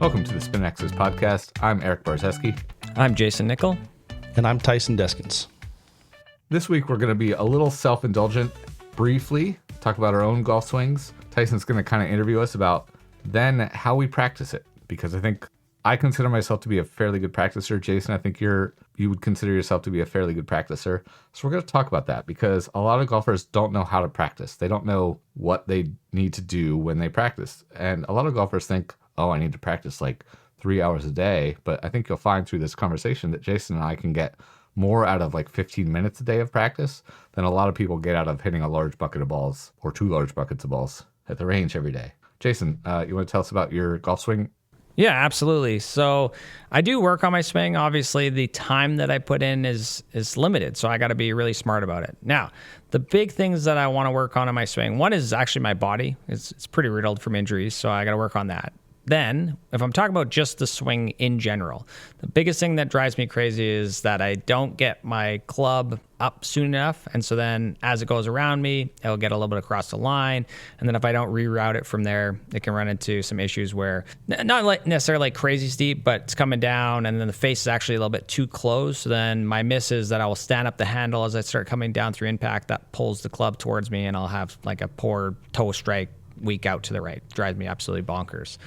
Welcome to the Spin X's podcast. I'm Erik Barzeski. I'm Jayson Nickol. And I'm Tyson Deskins. This week we're going to be a little self-indulgent, briefly talk about our own golf swings. Tyson's going to kind of interview us about then how we practice it, because I think I consider myself to be a fairly good practicer. Jayson, I think you would consider yourself to be a fairly good practicer. So we're going to talk about that because a lot of golfers don't know how to practice. They don't know what they need to do when they practice. And a lot of golfers think, oh, I need to practice like 3 hours a day. But I think you'll find through this conversation that Jayson and I can get more out of like 15 minutes a day of practice than a lot of people get out of hitting a large bucket of balls or 2 large buckets of balls at the range every day. Jayson, you want to tell us about your golf swing? Yeah, absolutely. So I do work on my swing. Obviously, the time that I put in is limited, so I got to be really smart about it. Now, the big things that I want to work on in my swing, one is actually my body. It's pretty riddled from injuries, so I got to work on that. Then, if I'm talking about just the swing in general, the biggest thing that drives me crazy is that I don't get my club up soon enough. And so then as it goes around me, it'll get a little bit across the line. And then if I don't reroute it from there, it can run into some issues where not like necessarily like crazy steep, but it's coming down and then the face is actually a little bit too close. So then my miss is that I will stand up the handle as I start coming down through impact. That pulls the club towards me and I'll have like a poor toe strike weak out to the right. Drives me absolutely bonkers.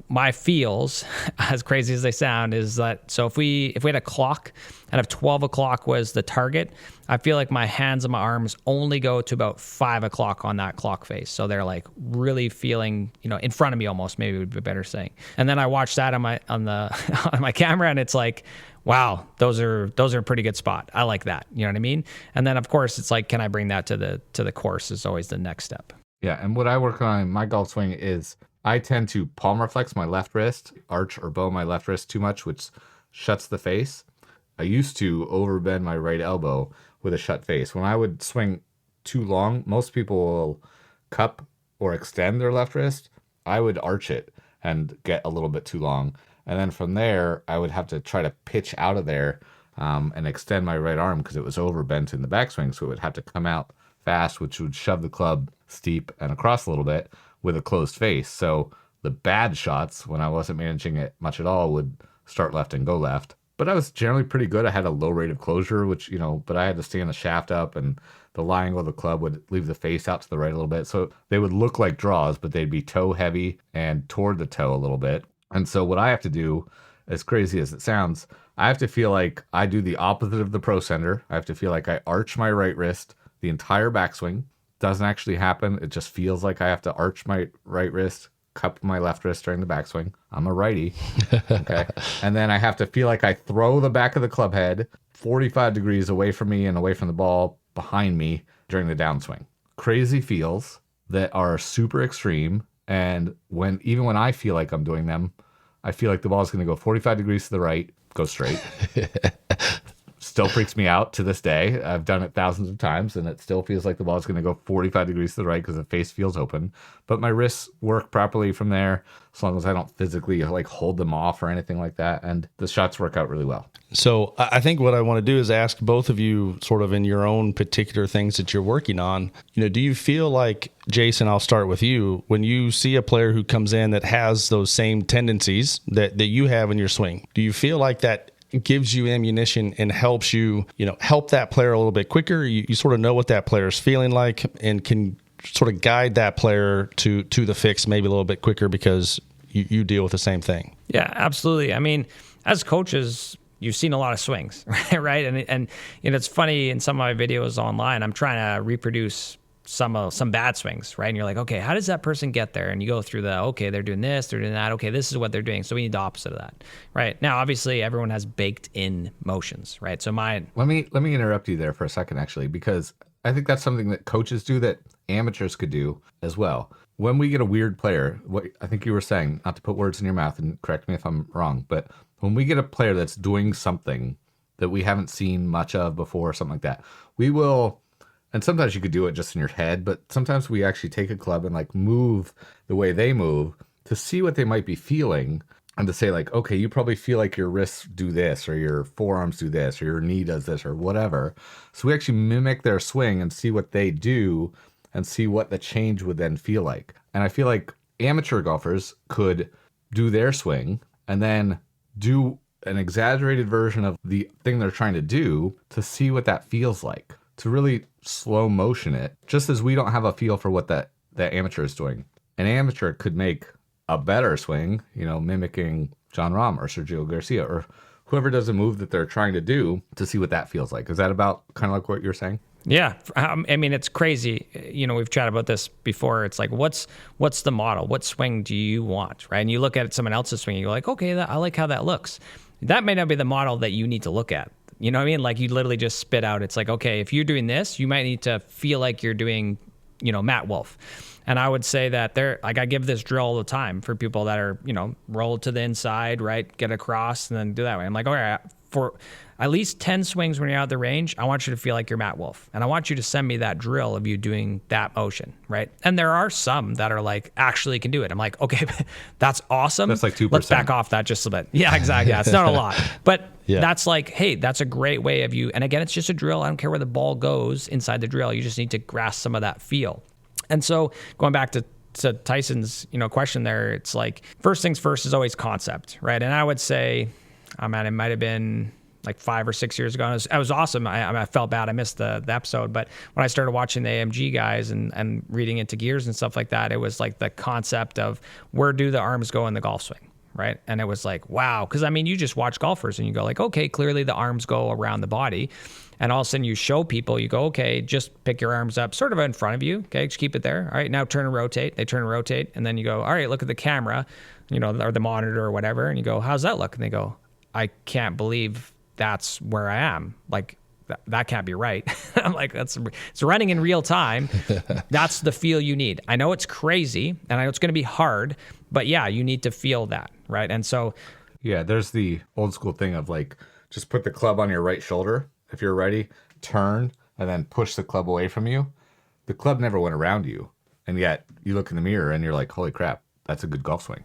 My feels, as crazy as they sound, is that so if we had a clock and if 12 o'clock was the target, I feel like my hands and my arms only go to about 5 o'clock on that clock face. So they're like really feeling, in front of me almost, maybe would be better saying. And then I watch that on my camera and it's like, wow, those are a pretty good spot. I like that. You know what I mean? And then of course it's like, can I bring that to the course is always the next step. Yeah, and what I work on in my golf swing is I tend to palm flex my left wrist, arch or bow my left wrist too much, which shuts the face. I used to overbend my right elbow with a shut face. When I would swing too long, most people will cup or extend their left wrist. I would arch it and get a little bit too long. And then from there, I would have to try to pitch out of there and extend my right arm because it was overbent in the backswing. So it would have to come out fast, which would shove the club steep and across a little bit with a closed face. So the bad shots, when I wasn't managing it much at all, would start left and go left. But I was generally pretty good. I had a low rate of closure, which, but I had to stand the shaft up and the lie angle of the club would leave the face out to the right a little bit. So they would look like draws, but they'd be toe heavy and toward the toe a little bit. And so what I have to do, as crazy as it sounds, I have to feel like I do the opposite of the pro sender. I have to feel like I arch my right wrist the entire backswing. Doesn't actually happen. It just feels like I have to arch my right wrist, cup my left wrist during the backswing. I'm a righty. Okay. And then I have to feel like I throw the back of the club head 45 degrees away from me and away from the ball behind me during the downswing. Crazy feels that are super extreme. And even when I feel like I'm doing them, I feel like the ball is going to go 45 degrees to the right, go straight. Still freaks me out to this day. I've done it thousands of times, and it still feels like the ball is going to go 45 degrees to the right because the face feels open. But my wrists work properly from there, as long as I don't physically like hold them off or anything like that. And the shots work out really well. So I think what I want to do is ask both of you sort of in your own particular things that you're working on. Do you feel like, Jayson, I'll start with you, when you see a player who comes in that has those same tendencies that you have in your swing, do you feel like that gives you ammunition and helps you, help that player a little bit quicker? You sort of know what that player is feeling like and can sort of guide that player to the fix maybe a little bit quicker because you deal with the same thing. Yeah, absolutely. I mean, as coaches, you've seen a lot of swings, right? And it's funny in some of my videos online, I'm trying to reproduce some bad swings, right? And you're like, okay, how does that person get there? And you go through okay, they're doing this, they're doing that. Okay, this is what they're doing. So we need the opposite of that, right? Now, obviously, everyone has baked in motions, right? So mine. Let me interrupt you there for a second, actually, because I think that's something that coaches do that amateurs could do as well. When we get a weird player, what I think you were saying, not to put words in your mouth and correct me if I'm wrong, but when we get a player that's doing something that we haven't seen much of before or something like that, we will. And sometimes you could do it just in your head, but sometimes we actually take a club and like move the way they move to see what they might be feeling and to say like, okay, you probably feel like your wrists do this or your forearms do this or your knee does this or whatever. So we actually mimic their swing and see what they do and see what the change would then feel like. And I feel like amateur golfers could do their swing, and then do an exaggerated version of the thing they're trying to do to see what that feels like, to really slow motion it, just as we don't have a feel for what that amateur is doing. An amateur could make a better swing, mimicking John Rahm or Sergio Garcia or whoever does a move that they're trying to do to see what that feels like. Is that about kind of like what you're saying? Yeah. I mean, it's crazy. We've chatted about this before. It's like, what's the model? What swing do you want, right? And you look at someone else's swing and you're like, okay, I like how that looks. That may not be the model that you need to look at. You know what I mean? Like, you literally just spit out. It's like, okay, if you're doing this, you might need to feel like you're doing, Matt Wolff. And I would say that I give this drill all the time for people that are, roll to the inside, right? Get across and then do that way. I'm like, all right, for at least 10 swings when you're out the range, I want you to feel like you're Matt Wolff. And I want you to send me that drill of you doing that motion, right? And there are some that are like, actually can do it. I'm like, okay, that's awesome. That's like 2%. Let's back off that just a bit. Yeah, exactly. Yeah, it's not a lot. But that's like, hey, that's a great way of you. And again, it's just a drill. I don't care where the ball goes inside the drill. You just need to grasp some of that feel. And so going back to Tyson's, question there, it's like, first things first is always concept, right? And I would say, it might have been like 5 or 6 years ago. It was awesome. I felt bad. I missed the episode. But when I started watching the AMG guys and reading into gears and stuff like that, it was like the concept of where do the arms go in the golf swing, right? And it was like, wow. Because, you just watch golfers and you go like, okay, clearly the arms go around the body. And all of a sudden you show people, you go, okay, just pick your arms up sort of in front of you. Okay, just keep it there. All right, now turn and rotate. They turn and rotate. And then you go, all right, look at the camera, or the monitor or whatever. And you go, how's that look? And they go, I can't believe that's where I am. Like, that can't be right. I'm like, it's running in real time. That's the feel you need. I know it's crazy and I know it's going to be hard, but yeah, you need to feel that, right? And so, yeah, there's the old school thing of like, just put the club on your right shoulder. If you're ready, turn and then push the club away from you. The club never went around you. And yet you look in the mirror and you're like, holy crap, that's a good golf swing.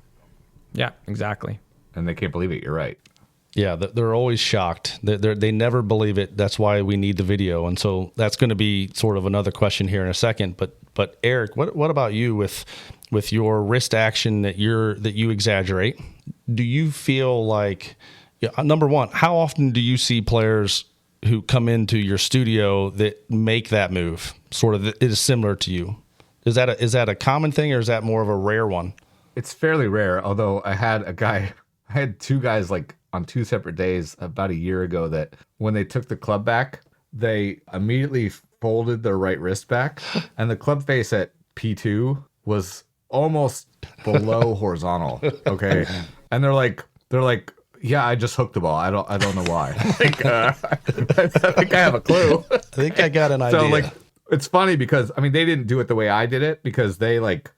Yeah, exactly. And they can't believe it. You're right. Yeah, they're always shocked. They never believe it. That's why we need the video. And so that's going to be sort of another question here in a second. But Erik, what about you with your wrist action that you exaggerate? Do you feel like, number one, how often do you see players who come into your studio that make that move, sort of that is similar to you? Is that a common thing, or is that more of a rare one? It's fairly rare. Although I had 2 guys like on 2 separate days about a year ago that when they took the club back, they immediately folded their right wrist back, and the club face at P2 was almost below horizontal. Okay, and they're like, yeah, I just hooked the ball. I don't know why. Like, I think I have a clue. I think I got an idea. So like, it's funny because they didn't do it the way I did it, because they like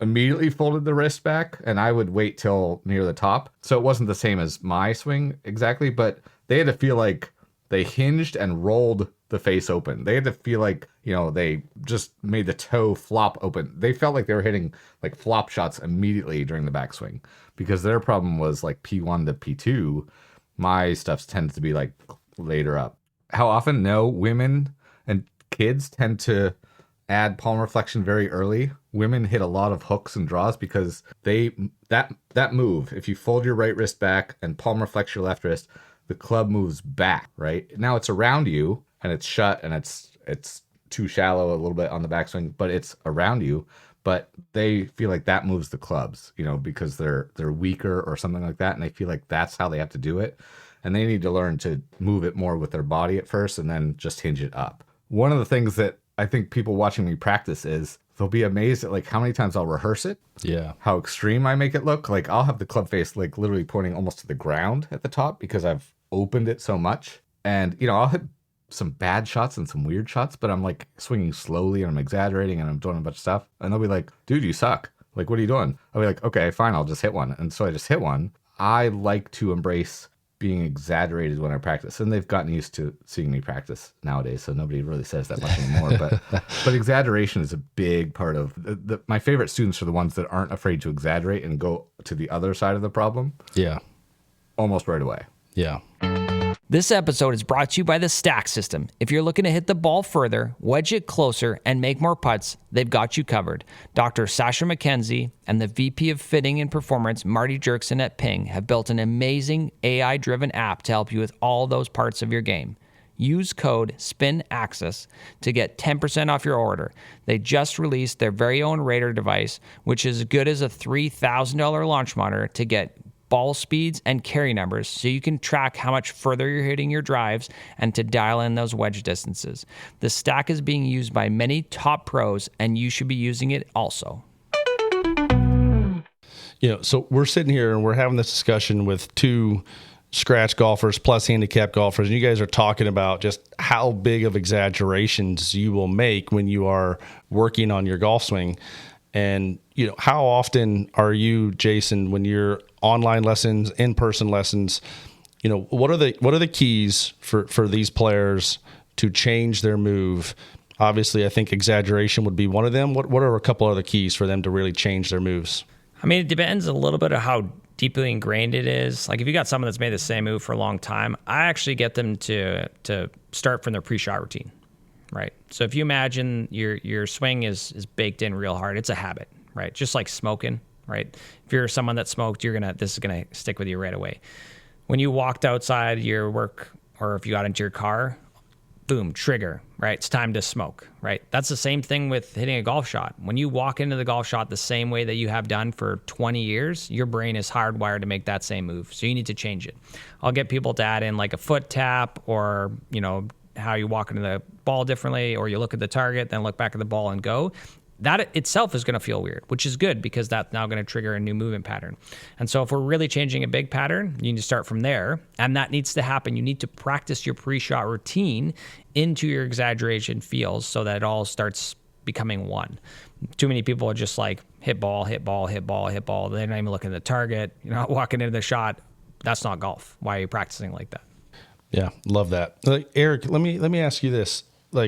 immediately folded the wrist back, and I would wait till near the top. So it wasn't the same as my swing exactly, but they had to feel like they hinged and rolled the face open. They had to feel like, they just made the toe flop open. They felt like they were hitting like flop shots immediately during the backswing, because their problem was like P1 to P2. My stuff tends to be like later up. How often? No, women and kids tend to add palm reflection very early. Women hit a lot of hooks and draws because that move, if you fold your right wrist back and palm reflex your left wrist, the club moves back, right? Now it's around you and it's shut and it's too shallow a little bit on the backswing, but it's around you. But they feel like that moves the clubs, because they're weaker or something like that, and they feel like that's how they have to do it. And they need to learn to move it more with their body at first and then just hinge it up. One of the things that I think people watching me practice is they'll be amazed at like how many times I'll rehearse it. Yeah. How extreme I make it look. Like I'll have the club face like literally pointing almost to the ground at the top because I've opened it so much. And, I'll hit some bad shots and some weird shots, but I'm like swinging slowly and I'm exaggerating and I'm doing a bunch of stuff. And they'll be like, dude, you suck. Like, what are you doing? I'll be like, okay, fine, I'll just hit one. And so I just hit one. I like to embrace being exaggerated when I practice, and they've gotten used to seeing me practice nowadays, so nobody really says that much anymore. But exaggeration is a big part of my favorite students are the ones that aren't afraid to exaggerate and go to the other side of the problem. Yeah, almost right away. Yeah. This episode is brought to you by the Stack System. If you're looking to hit the ball further, wedge it closer, and make more putts, they've got you covered. Dr. Sasha McKenzie and the VP of Fitting and Performance, Marty Jerkson at Ping, have built an amazing AI-driven app to help you with all those parts of your game. Use code SPINAXIS to get 10% off your order. They just released their very own radar device, which is as good as a $3,000 launch monitor to get ball speeds and carry numbers so you can track how much further you're hitting your drives and to dial in those wedge distances. The Stack is being used by many top pros, and you should be using it also. So we're sitting here and we're having this discussion with two scratch golfers plus handicap golfers, and you guys are talking about just how big of exaggerations you will make when you are working on your golf swing. And how often are you, Jayson, when you're online lessons, in-person lessons, what are the keys for these players to change their move? Obviously, I think exaggeration would be one of them. What are a couple other keys for them to really change their moves? I mean, it depends a little bit of how deeply ingrained it is. Like if you got someone that's made the same move for a long time, I actually get them to start from their pre-shot routine, right? So if you imagine your swing is baked in real hard, it's a habit, right? Just like smoking, right? If you're someone that smoked, this is gonna stick with you right away. When you walked outside your work, or if you got into your car, boom, trigger, right? It's time to smoke, right? That's the same thing with hitting a golf shot. When you walk into the golf shot the same way that you have done for 20 years, your brain is hardwired to make that same move. So you need to change it. I'll get people to add in like a foot tap, or, how you walk into the ball differently, or you look at the target, then look back at the ball and go. That itself is going to feel weird, which is good because that's now going to trigger a new movement pattern. And so if we're really changing a big pattern, you need to start from there. And that needs to happen. You need to practice your pre-shot routine into your exaggeration feels so that it all starts becoming one. Too many people are just like hit ball, hit ball, hit ball, hit ball. They're not even looking at the target. You're not walking into the shot. That's not golf. Why are you practicing like that? Yeah, love that. Erik, let me ask you this.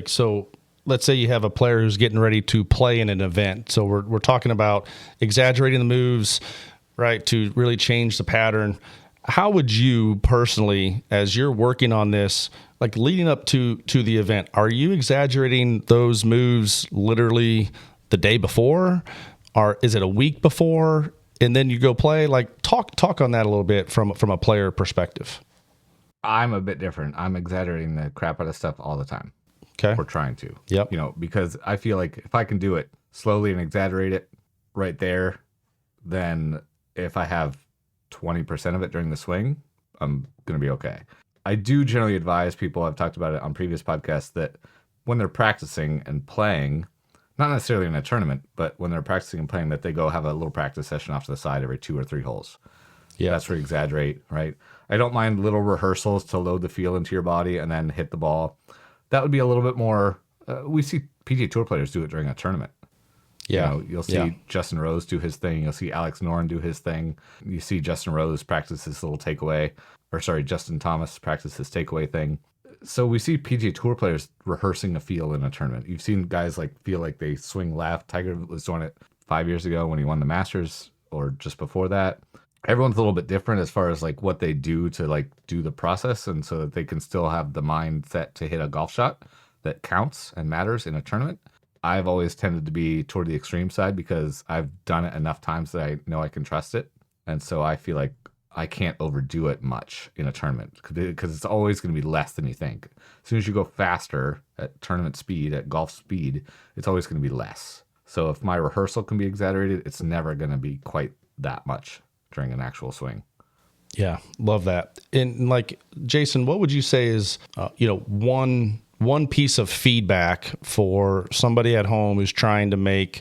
So let's say you have a player who's getting ready to play in an event. So we're talking about exaggerating the moves, right, to really change the pattern. How would you personally, as you're working on this, like leading up to the event, are you exaggerating those moves literally the day before? Or is it a week before and then you go play? Like talk on that a little bit from a player perspective. I'm a bit different. I'm exaggerating the crap out of stuff all the time. Okay. We're trying to. Yep. Because I feel like if I can do it slowly and exaggerate it right there, then if I have 20% of it during the swing, I'm going to be okay. I do generally advise people, I've talked about it on previous podcasts, that when they're practicing and playing, not necessarily in a tournament, but when they're practicing and playing, that they go have a little practice session off to the side every 2 or 3 holes. Yeah, that's where you exaggerate, right? I don't mind little rehearsals to load the feel into your body and then hit the ball. That would be a little bit more. We see PGA Tour players do it during a tournament. Yeah, you'll see Justin Rose do his thing. You'll see Alex Noren do his thing. You see Justin Rose practice his little takeaway, Justin Thomas practice his takeaway thing. So we see PGA Tour players rehearsing a feel in a tournament. You've seen guys feel like they swing left. Tiger was doing it 5 years ago when he won the Masters, or just before that. Everyone's a little bit different as far as what they do to do the process, and so that they can still have the mindset to hit a golf shot that counts and matters in a tournament. I've always tended to be toward the extreme side because I've done it enough times that I know I can trust it. And so I feel like I can't overdo it much in a tournament because it's always going to be less than you think. As soon as you go faster at tournament speed, at golf speed, it's always going to be less. So if my rehearsal can be exaggerated, it's never going to be quite that much during an actual swing. Yeah, love that. And Jayson, what would you say is, one piece of feedback for somebody at home who's trying to make,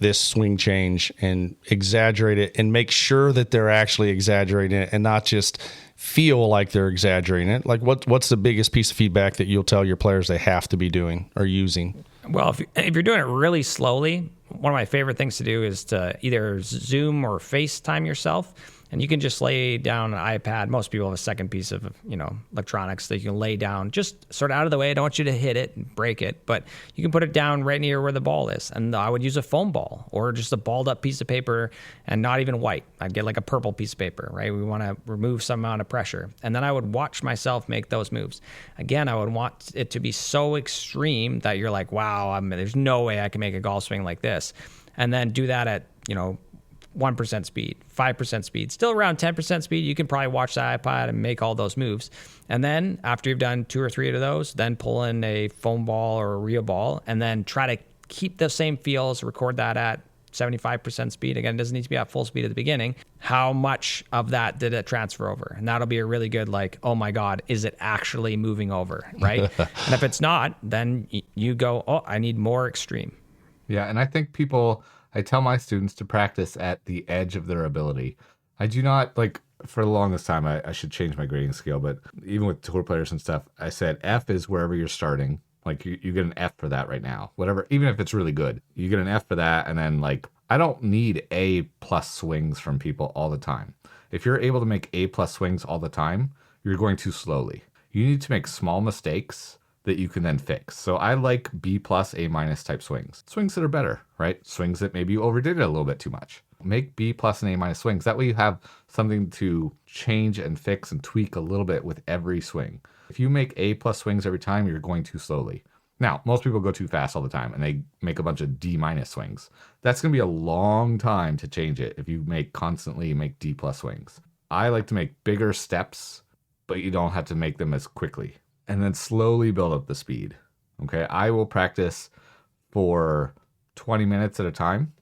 this swing change and exaggerate it and make sure that they're actually exaggerating it and not just feel like they're exaggerating it? What's the biggest piece of feedback that you'll tell your players they have to be doing or using? Well, if you're doing it really slowly, one of my favorite things to do is to either Zoom or FaceTime yourself And you can just lay down an iPad. Most people have a second piece of, electronics that you can lay down just sort of out of the way. I don't want you to hit it and break it, but you can put it down right near where the ball is. And I would use a foam ball or just a balled up piece of paper, and not even white. I'd get like a purple piece of paper, right? We want to remove some amount of pressure. And then I would watch myself make those moves. Again, I would want it to be so extreme that you're like, wow, there's no way I can make a golf swing like this. And then do that at, 1% speed, 5% speed, still around 10% speed. You can probably watch the iPad and make all those moves. And then after you've done 2 or 3 of those, then pull in a foam ball or a real ball, and then try to keep the same feels, record that at 75% speed. Again, it doesn't need to be at full speed at the beginning. How much of that did it transfer over? And that'll be a really good, like, oh my God, is it actually moving over, right? And if it's not, then you go, oh, I need more extreme. Yeah, and I think I tell my students to practice at the edge of their ability. I do not, for the longest time, I should change my grading scale, but even with tour players and stuff, I said F is wherever you're starting. Like, you get an F for that right now. Whatever, even if it's really good, you get an F for that, and then, I don't need A+ swings from people all the time. If you're able to make A+ swings all the time, you're going too slowly. You need to make small mistakes that you can then fix. So I like B+, A- type swings. Swings that are better, right? Swings that maybe you overdid it a little bit too much. Make B+ and A- swings. That way you have something to change and fix and tweak a little bit with every swing. If you make A+ swings every time, you're going too slowly. Now, most people go too fast all the time and they make a bunch of D- swings. That's going to be a long time to change it if you constantly make D+ swings. I like to make bigger steps, but you don't have to make them as quickly. And then slowly build up the speed. Okay, I will practice for 20 minutes at a time,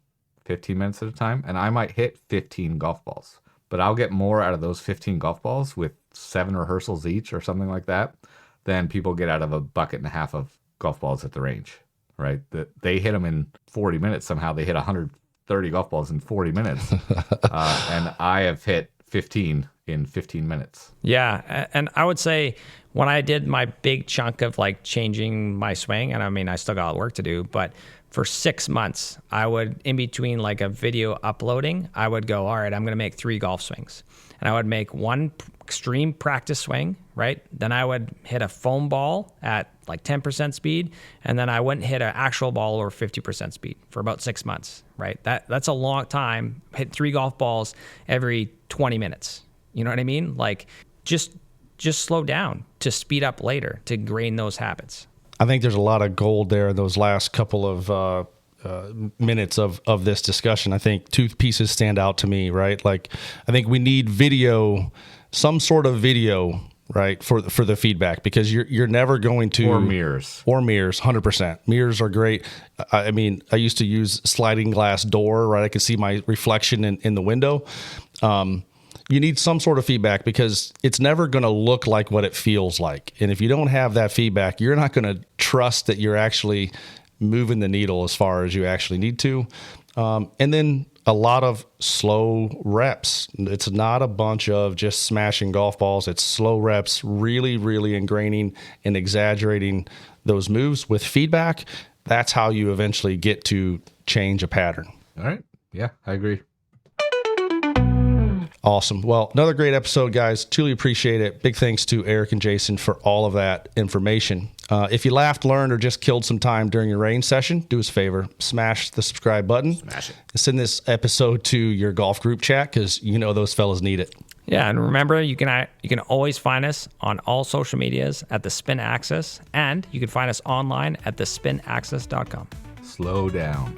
15 minutes at a time, and I might hit 15 golf balls. But I'll get more out of those 15 golf balls with 7 rehearsals each or something like that than people get out of a bucket and a half of golf balls at the range, right? That they hit them in 40 minutes. Somehow they hit 130 golf balls in 40 minutes. And I have hit 15 in 15 minutes. Yeah. And I would say when I did my big chunk of changing my swing, and I still got work to do, but for 6 months, I would, in between a video uploading, I would go, all right, I'm going to make 3 golf swings. And I would make one extreme practice swing, right? Then I would hit a foam ball at 10% speed. And then I wouldn't hit an actual ball over 50% speed for about 6 months, right? That's a long time. Hit 3 golf balls every 20 minutes. You know what I mean? Just slow down to speed up later, to grain those habits. I think there's a lot of gold there in those last couple of minutes of this discussion. I think 2 pieces stand out to me, right? I think we need video, some sort of video, right, for the feedback, because you're never going to... Or mirrors. 100%. Mirrors are great. I used to use sliding glass door, right? I could see my reflection in the window. You need some sort of feedback because it's never going to look like what it feels like. And if you don't have that feedback, you're not going to trust that you're actually moving the needle as far as you actually need to. And then a lot of slow reps. It's not a bunch of just smashing golf balls. It's slow reps, really, really ingraining and exaggerating those moves with feedback. That's how you eventually get to change a pattern. All right. Yeah, I agree. Awesome. Well, another great episode, guys. Truly appreciate it. Big thanks to Erik and Jayson for all of that information. If you laughed, learned, or just killed some time during your range session, do us a favor. Smash the subscribe button. Smash it. Send this episode to your golf group chat because those fellas need it. Yeah, and remember, you can always find us on all social medias at The Spin Axis, and you can find us online at thespinaxis.com. Slow down.